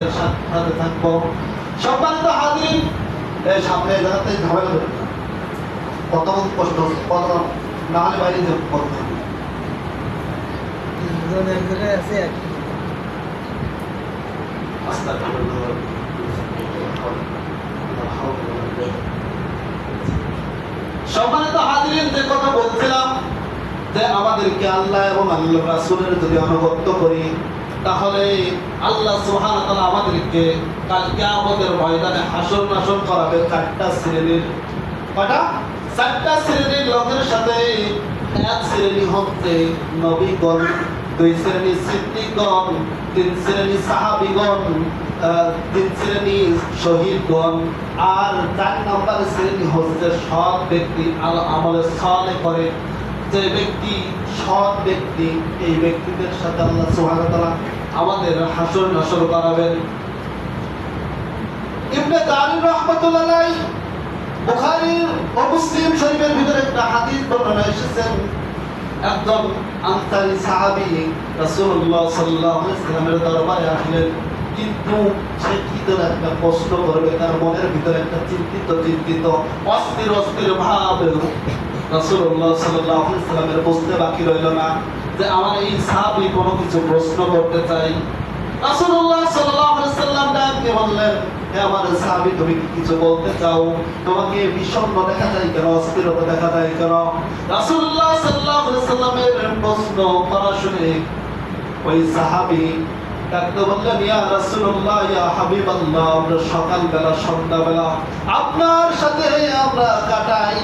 সাথে থাকবো। সম্মানিত হাজিরিন, এই সামনে জায়গাতে ঝামেলা করে কত কষ্ট কত না হলে বাইরে যে কত সম্মানিত হাজিরিন, যে কথা বলছিলাম যে আমাদেরকে আল্লাহ এবং আল্লাহ রাসূলের যদি আনুগত্য করি তাহলে আল্লাহ সুবহানাহু ওয়া তাআলা আমাদেরকে কাল কিয়ামতের ময়দানে হাসর নাসর করাবে চারটা শ্রেণীর। কয়টা? চারটা শ্রেণীর লোকের সাথে। এক শ্রেণী হচ্ছে নবীগণ, দুই শ্রেণী সিদ্দিকগণ, তিন শ্রেণী সাহাবীগণ, তিন শ্রেণী শহীদগণ, আর চার নম্বর শ্রেণী হচ্ছে সৎ ব্যক্তি, আমলে সালেহ করে যে ব্যক্তি, সৎ ব্যক্তি। এই ব্যক্তিদের সাথে আল্লাহ সুবহানাহু ওয়া তাআলা আমাদের হাসর নাসর করাবেন। ইবনে জারির রাহমাতুল্লাহ আলাইহি বুখারী ও মুসলিম শরীফের ভিতরে একটা হাদিস বর্ণনা এসেছেন। একজন আনসারী সাহাবী রাসূলুল্লাহ সাল্লাল্লাহু আলাইহি ওয়াসাল্লামের দরবারে আসলেন, কিন্তু সে কি ধরে একটা প্রশ্ন করবে, তার মনের ভিতরে একটা চিন্তিত অস্থির ভাব। রাসূলুল্লাহ সাল্লাল্লাহু আলাইহি ওয়াসাল্লামের বুঝতে বাকি রইল না যে আমার এই সাহাবী কোনো কিছু প্রশ্ন করতে চাই। রাসূলুল্লাহ সাল্লাল্লাহু আলাইহি ওয়াসাল্লাম ডাকে বললেন, হে আমার সাহাবী, তুমি কি কিছু বলতে চাও? তোমাকে বিষণ্ণ দেখা যায় কেন, অস্থিরতা দেখা যায় কেন? রাসূলুল্লাহ সাল্লাল্লাহু আলাইহি ওয়াসাল্লামের প্রশ্ন করা শুনে ওই সাহাবী ডাকতে বললেন, ইয়া রাসূলুল্লাহ, ইয়া হাবিবাল্লাহ, আমরা সকালবেলা সন্ধ্যাবেলা আপনার সাথে আমরা কাটাই,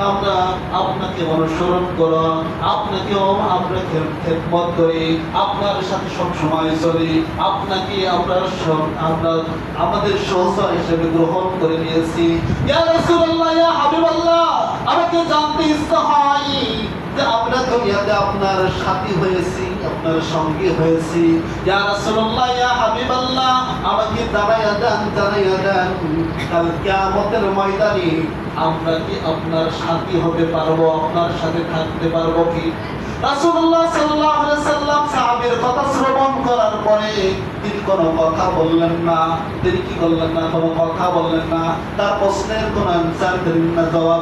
আমরা আপনাকে অনুসরণ করো, আমরা খেদমত করি, আপনার সাথে সব সময় চলি, আপনাকে আমরা আমাদের সহচর হিসেবে গ্রহণ করে নিয়েছি। ইয়া রাসূলুল্লাহ, ইয়া হাবিবাল্লাহ, আমাকে জানতে ইচ্ছা হয় যে আমরা দুনিয়াতে আপনার সাথী হয়েছি, আপনার সঙ্গী হয়েছি। ইয়া রাসূলুল্লাহ, ইয়া হাবিবাল্লাহ, আমাকে জানাইয়া দেন কাল কিয়ামতের ময়দানে আমরা কি আপনার সাথী হতে পারবো, আপনার সাথে থাকতে পারবো কি? রাসূলুল্লাহ সাল্লাল্লাহু আলাইহি ওয়াসাল্লাম সাহাবীর কথা শ্রবণ করার পরে তিনি কোনো কথা বললেন না। তিনি কি করলেন না? কোনো কথা বললেন না। তার প্রশ্নের কোনো অ্যানসার দিলেন না, জবাব